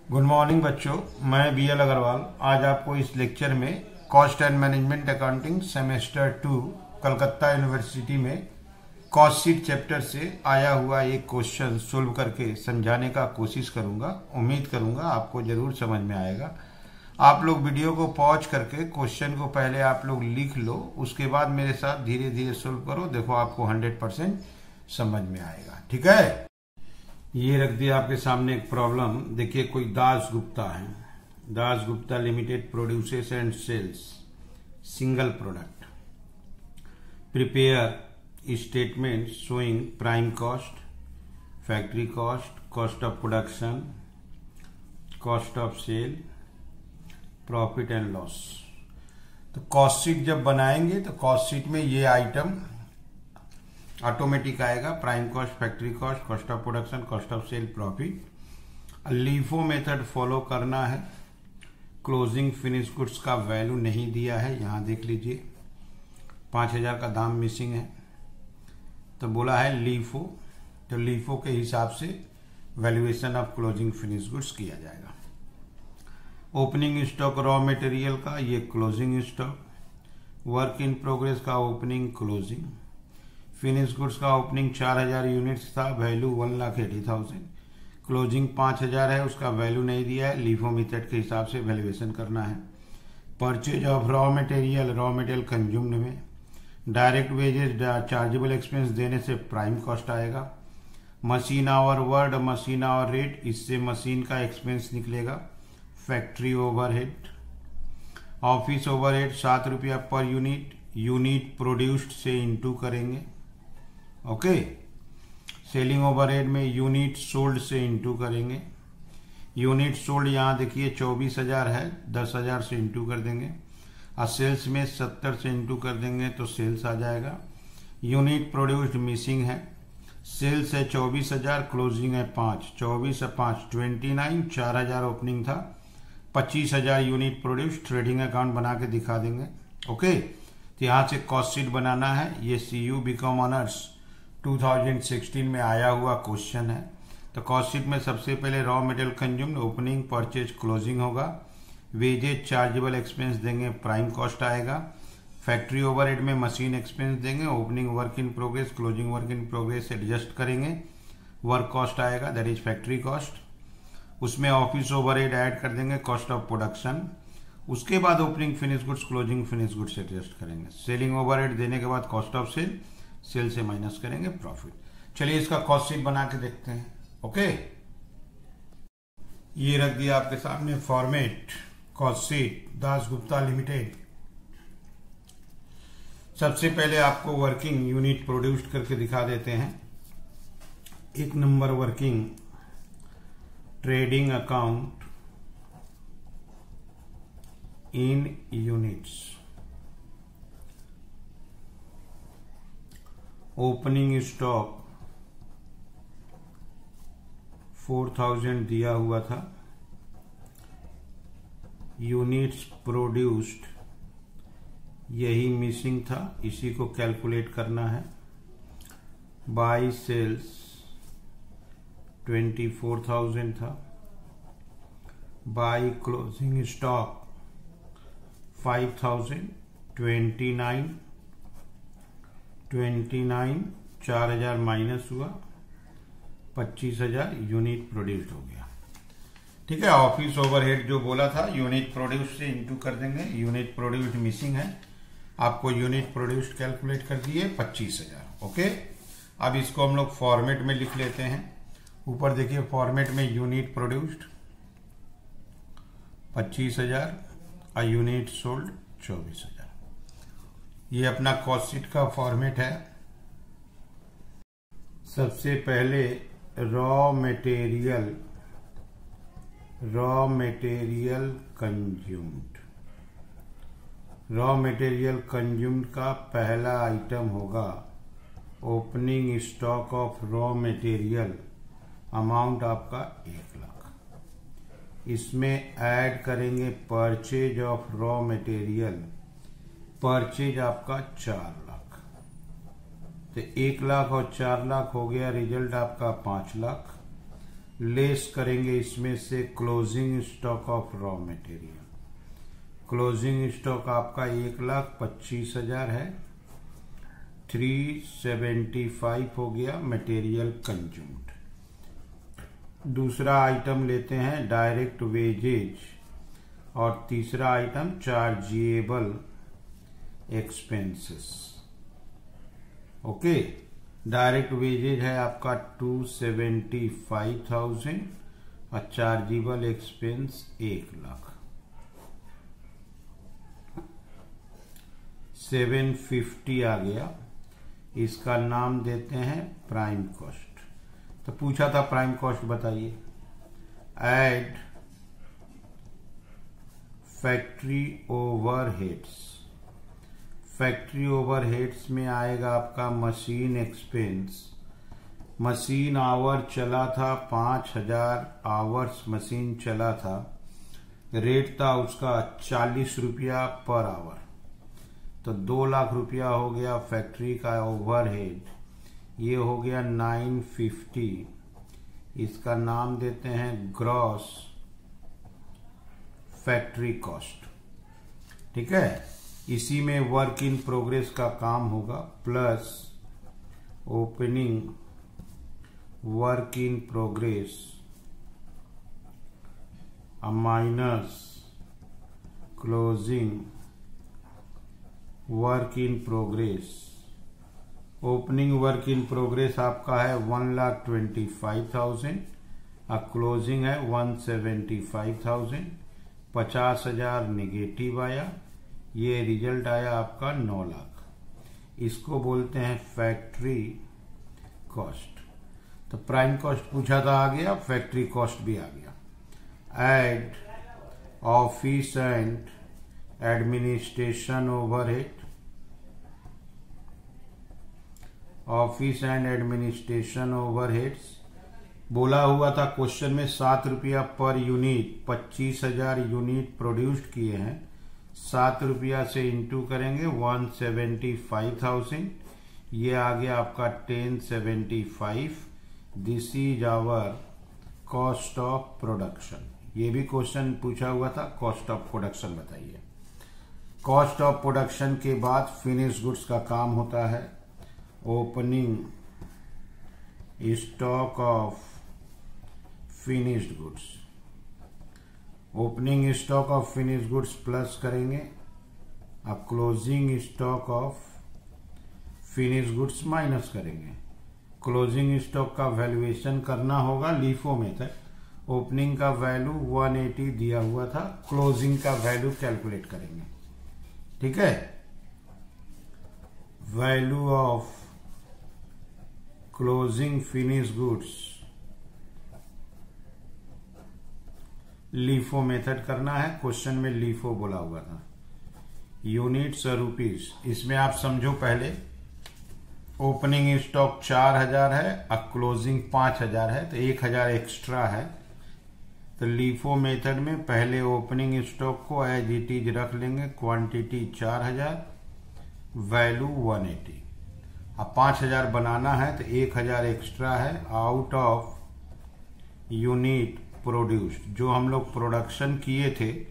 Good morning बच्चों, मैं BL Agarwal आज आपको इस लेक्चर में cost and management accounting semester 2 Calcutta university में कॉस्ट शीट चैप्टर से आया हुआ एक क्वेश्चन सोल्व करके समझाने का कोशिश करूंगा। उम्मीद करूंगा आपको जरूर समझ में आएगा। आप लोग वीडियो को पॉज करके क्वेश्चन को पहले आप लोग लिख लो, उसके बाद मेरे साथ धीरे धीरे सोल्व करो। देखो आपको 100% समझ में आएगा। ठीक है, ये रख दिया आपके सामने एक प्रॉब्लम। देखिए, कोई दास गुप्ता है। Das Gupta limited produces and sells single product. Prepare statement showing prime cost, factory cost, cost of production, cost of sale, profit and loss. तो कॉस्ट शीट जब बनाएंगे तो कॉस्ट शीट में ये आइटम ऑटोमेटिक आएगा। Prime cost, factory cost, cost of production, cost of sale, profit. LIFO method follow करना है। Closing finish goods का वैल्यू नहीं दिया है, यहां देख लीजिए 5000 का दाम मिसिंग है, तो बोला है लीफो। तो लीफो के हिसाब से valuation of closing finish goods किया जाएगा। ओपनिंग स्टॉक रॉ मटेरियल का, ये closing stock. Work in progress का ओपनिंग, क्लोजिंग। फिनिश गुड्स का ओपनिंग 4000 यूनिट्स था, वैल्यू 1,80,000। क्लोजिंग 5000 है, उसका वैल्यू नहीं दिया है। लीफो मेथड के हिसाब से वैल्यूएशन करना है। Purchase of raw material consumed में। डायरेक्ट वेजेस चार्जेबल एक्सपेंस देने से प्राइम कॉस्ट आएगा। Machine our word, machine hour rate, इससे मशीन का एक्सपेंस निकलेगा। Factory overhead. ऑफिस ओवरहेड 7 रुपया पर यूनिट, यूनिट प्रोड्यूस्ड से इंटू करेंगे। ओके। सेलिंग ओवरहेड में यूनिट सोल्ड से इंटू करेंगे। यूनिट सोल्ड यहां देखिए 24,000 है, 10,000 से इंटू कर देंगे। और सेल्स में 70 से इंटू कर देंगे तो सेल्स आ जाएगा। यूनिट प्रोड्यूस्ड मिसिंग है। सेल्स है 24,000, क्लोजिंग है 5, 24 से 5 29, 4,000 ओपनिंग था, 25,000 यूनिट प्रोड्यूस्ड। ट्रेडिंग अकाउंट बना के दिखा देंगे। ओके, तो यहां से कॉस्ट शीट बनाना है। ये CU बीकॉम ऑनर्स 2016 में आया हुआ क्वेश्चन है। तो कॉस्ट शीट में सबसे पहले raw material consumed, opening, purchase, closing होगा। वेजेज चार्जेबल एक्सपेंस देंगे, प्राइम कॉस्ट आएगा। फैक्ट्री ओवरहेड में मशीन एक्सपेंस देंगे। Opening work in progress, closing work in progress adjust करेंगे, वर्क कॉस्ट आएगा, दैट इज फैक्ट्री कॉस्ट। उसमें ऑफिस ओवरहेड ऐड कर देंगे, कॉस्ट ऑफ प्रोडक्शन। उसके बाद opening finish goods, closing finish goods adjust करेंगे। सेलिंग ओवरहेड देने के बाद कॉस्ट ऑफ सेल, सेल से माइनस करेंगे प्रॉफिट। चलिए इसका कॉस्ट शीट बना के देखते हैं। ओके, ये रख दिया आपके सामने फॉर्मेट कॉस्ट शीट दास गुप्ता लिमिटेड। सबसे पहले आपको वर्किंग यूनिट प्रोड्यूस्ड करके दिखा देते हैं। 1 number working trading account in units. Opening stock 4000 दिया हुआ था। यूनिट्स प्रोड्यूस्ड यही मिसिंग था, इसी को कैलकुलेट करना है। बाई सेल्स 24,000 था। बाई क्लोजिंग स्टॉक 5,000, 29, 4,000 माइनस हुआ, 25,000 यूनिट प्रोड्यूस्ड हो गया। ठीक है। ऑफिस ओवरहेड जो बोला था यूनिट प्रोड्यूस्ड से इंटू कर देंगे। यूनिट प्रोड्यूस्ड मिसिंग है, आपको यूनिट प्रोड्यूस्ड कैलकुलेट कर दिए 25,000। ओके, अब इसको हम लोग फॉर्मेट में लिख लेते हैं। ऊपर देखिए फॉर्मेट में यूनिट प्रोड्यूस्ड 25,000 और यूनिट सोल्ड 24,000। ये अपना कॉस्ट शीट का फॉर्मेट है। सबसे पहले रॉ मटेरियल कंज्यूम्ड का पहला आइटम होगा opening stock of raw material, amount आपका 1 लाख। इसमें ऐड करेंगे purchase of raw material, purchase आपका 4 लाख। तो 1 लाख और 4 लाख हो गया, रिजल्ट आपका 5 लाख। लेस करेंगे इसमें से closing stock of raw material. Closing stock आपका 1,25,000 है, 375 हो गया मटेरियल कंज्यूम्ड। दूसरा आइटम लेते हैं डायरेक्ट वेजेज, और तीसरा item chargeable expenses. Okay, direct wages है आपका 275,000 और चार्जेबल एक्सपेंस 1,00,000। 750 आ गया, इसका नाम देते हैं प्राइम कॉस्ट। तो पूछा था प्राइम कॉस्ट बताइए। Add factory overheads. Factory overheads में आएगा आपका मशीन एक्सपेंस। मशीन आवर चला था 5,000 आवर्स मशीन चला था, रेट था उसका 40 रुपया पर आवर, तो 2,00,000 रुपया हो गया फैक्ट्री का ओवरहेड। ये हो गया 950, इसका नाम देते हैं ग्रॉस फैक्ट्री कॉस्ट। ठीक है, इसी में वर्क इन प्रोग्रेस का काम होगा, plus opening work in progress minus closing work in progress. Opening work in progress आपका है 1,25,000 और क्लोजिंग है 175,000। 50,000 निगेटिव आया, ये रिजल्ट आया आपका 9,00,000। इसको बोलते हैं फैक्ट्री कॉस्ट। तो प्राइम कॉस्ट पूछा था, आ गया, फैक्ट्री कॉस्ट भी आ गया। Add office and administration overhead. Office and administration overheads बोला हुआ था क्वेश्चन में 7 रुपया पर यूनिट। 25,000 यूनिट प्रोड्यूस्ड किए हैं, 7 रुपया से इंटू करेंगे 175,000, ये आ गया आपका 1075। This is our cost of production. ये भी क्वेश्चन पूछा हुआ था, कॉस्ट ऑफ प्रोडक्शन बताइए। कॉस्ट ऑफ प्रोडक्शन के बाद फिनिश गुड्स का काम होता है। Opening stock of finished goods. Opening stock of finished goods plus करेंगे, अब closing stock of finished goods minus करेंगे। क्लोजिंग स्टॉक का वैल्यूएशन करना होगा लीफो मेथड। ओपनिंग का वैल्यू 180 दिया हुआ था, क्लोजिंग का वैल्यू कैलकुलेट करेंगे। ठीक है, value of closing finish goods LIFO method करना है, क्वेश्चन में लीफो बोला हुआ था। यूनिट्स रुपीस, इसमें आप समझो पहले ओपनिंग स्टॉक 4,000 है और क्लोजिंग 5,000 है, तो 1,000 एक्स्ट्रा है। तो लीफो मेथड में पहले ओपनिंग स्टॉक को एज इट इज रख लेंगे, क्वांटिटी 4,000, वैल्यू 180। अब 5,000 बनाना है तो 1,000 एक्स्ट्रा है आउट ऑफ यूनिट प्रोड्यूस्ड। जो हम लोग प्रोडक्शन किए थे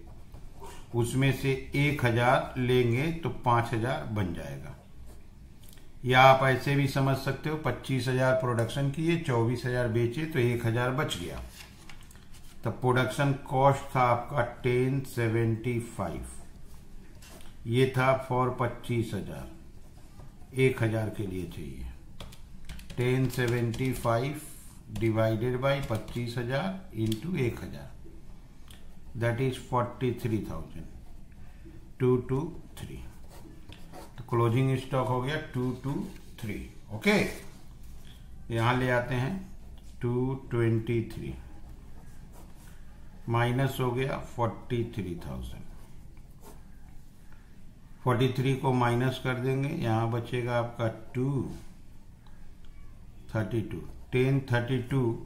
उसमें से 1,000 लेंगे तो 5,000 बन जाएगा। या आप ऐसे भी समझ सकते हो, 25,000 प्रोडक्शन किए, 24,000 बेचे तो 1,000 बच गया। तो प्रोडक्शन कॉस्ट था आपका 1075, ये था फॉर 25,000, 1,000 के लिए चाहिए। 1075 divided by 25,000 into 1,000, that is 43,000। 223, तो क्लोजिंग स्टॉक हो गया 223। ओके, यहां ले आते हैं 223 माइनस हो गया 43,000। 43 को माइनस कर देंगे, यहां बचेगा आपका 232। 1032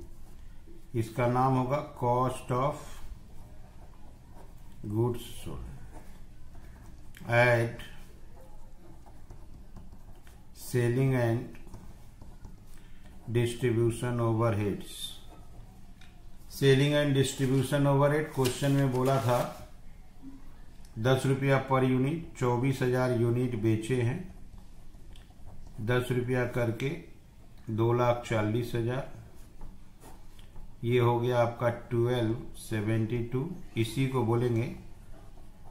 इसका नाम होगा cost of goods sold. Add selling and distribution overheads. Selling and distribution overhead question में बोला था 10 रुपया पर यूनिट, 24,000 यूनिट बेचे हैं, 10 रुपया करके 2,40,000, ये हो गया आपका 1272। इसी को बोलेंगे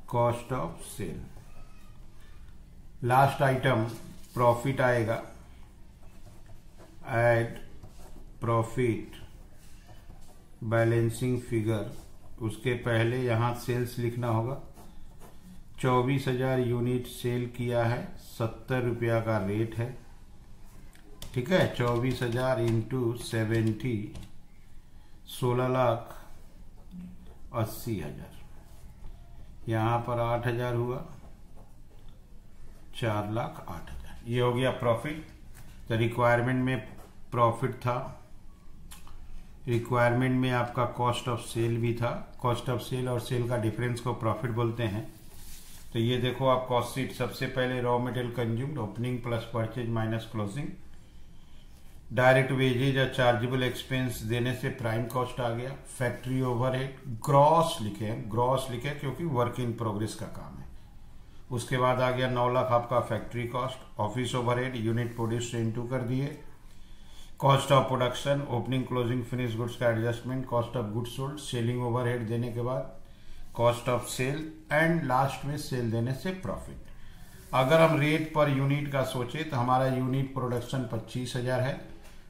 cost of sale. Last item profit आएगा, ऐड प्रॉफिट बैलेंसिंग फिगर। उसके पहले यहां सेल्स लिखना होगा। 24,000 यूनिट सेल किया है, 70 रुपया का रेट है, ठीक है। 24,000 इंटू 70, 16,80,000। यहां पर 8,000 हुआ, 4,08,000। ये हो गया प्रॉफिट। तो रिक्वायरमेंट में प्रॉफिट था, रिक्वायरमेंट में आपका कॉस्ट ऑफ सेल भी था। कॉस्ट ऑफ सेल और सेल का डिफरेंस को प्रॉफिट बोलते हैं। तो ये देखो आप कॉस्ट शीट, सबसे पहले raw material consumed, opening plus purchase minus closing, direct wages और चार्जेबल एक्सपेंस देने से प्राइम कॉस्ट आ गया। फैक्ट्री ओवरहेड ग्रॉस लिखे हैं, ग्रॉस लिखे क्योंकि वर्क इन प्रोग्रेस का काम है। उसके बाद आ गया 9 लाख आपका factory cost. Office overhead unit produce से इनटू कर दिए। Cost of production, opening closing finish goods का adjustment, cost of goods sold, selling overhead देने के बाद cost of sale, and last में सेल देने से प्रॉफिट। अगर हम रेट पर यूनिट का सोचे तो हमारा यूनिट प्रोडक्शन 25,000 है।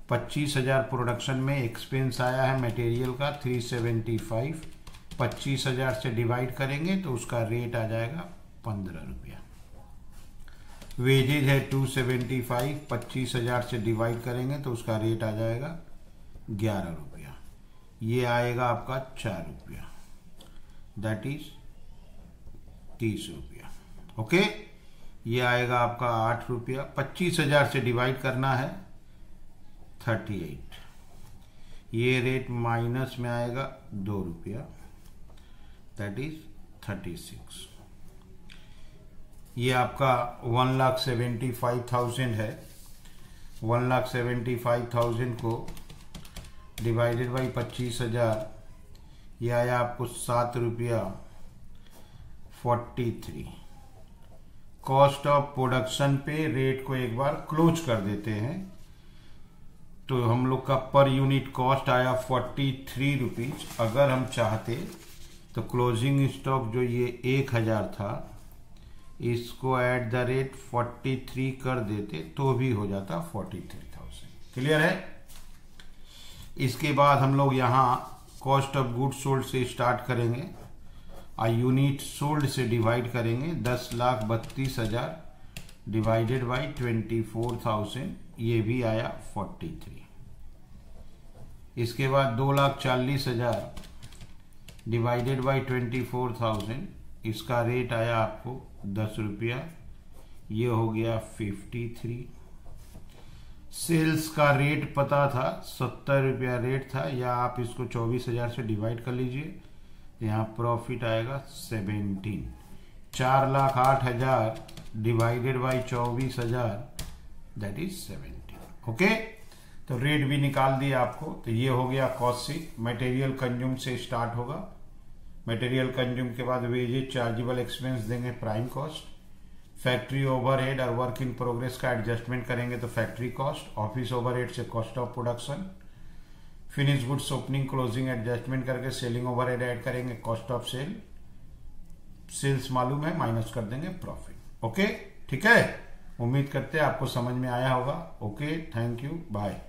25,000 प्रोडक्शन में एक्सपेंस आया है मटेरियल का 375। 25,000 से डिवाइड करेंगे तो उसका रेट आ जाएगा 15 रुपया। वेजेज है 275, 25,000 से डिवाइड करेंगे तो उसका रेट आ जाएगा 11 रुपया। ये आएगा आपका 4 रुपया, दैट इज 30 रुपया। ओके, ये आएगा आपका 8 रुपया। 25,000 से डिवाइड करना है 38, ये रेट माइनस में आएगा 2 रुपया, दैट इज 36। ये आपका 1,75,000 है। 1,75,000 को डिवाइडेड बाई 25,000, ये आया आपको 7 रुपया 43। कॉस्ट ऑफ प्रोडक्शन पे रेट को एक बार क्लोज कर देते हैं तो हम लोग का पर यूनिट कॉस्ट आया 43 रुपीज। अगर हम चाहते तो क्लोजिंग स्टॉक जो ये 1,000 था, इसको एट द रेट 43 कर देते तो भी हो जाता 43,000। क्लियर है। इसके बाद हम लोग यहाँ कॉस्ट ऑफ गुड्स सोल्ड से स्टार्ट करेंगे और यूनिट सोल्ड से डिवाइड करेंगे। 10,32,000 डिवाइडेड बाई 24,000, ये भी आया 43। इसके बाद 2,40,000 डिवाइडेड बाई 24,000, इसका रेट आया आपको 10 रुपया, ये हो गया 53। सेल्स का रेट पता था 70 रुपया रेट था, या आप इसको 24,000 से डिवाइड कर लीजिए, यहाँ प्रॉफिट आएगा 17। 4,08,000 divided by 24,000, that is 17। Okay, तो रेट भी निकाल दिया आपको। तो ये हो गया कॉस्ट शीट। मटेरियल कंज्यूम से स्टार्ट होगा। मटेरियल कंज्यूम के बाद वेजेज चार्जेबल एक्सपेंस देंगे प्राइम कॉस्ट। फैक्ट्री ओवरहेड और वर्क इन प्रोग्रेस का एडजस्टमेंट करेंगे तो फैक्ट्री कॉस्ट। ऑफिस ओवरहेड से cost of production. Finish goods opening closing adjustment करके सेलिंग ओवरहेड ऐड करेंगे, कॉस्ट ऑफ सेल। सेल्स मालूम है, माइनस कर देंगे प्रॉफिट। ओके, ठीक है। उम्मीद करते हैं आपको समझ में आया होगा। Okay, thank you, bye.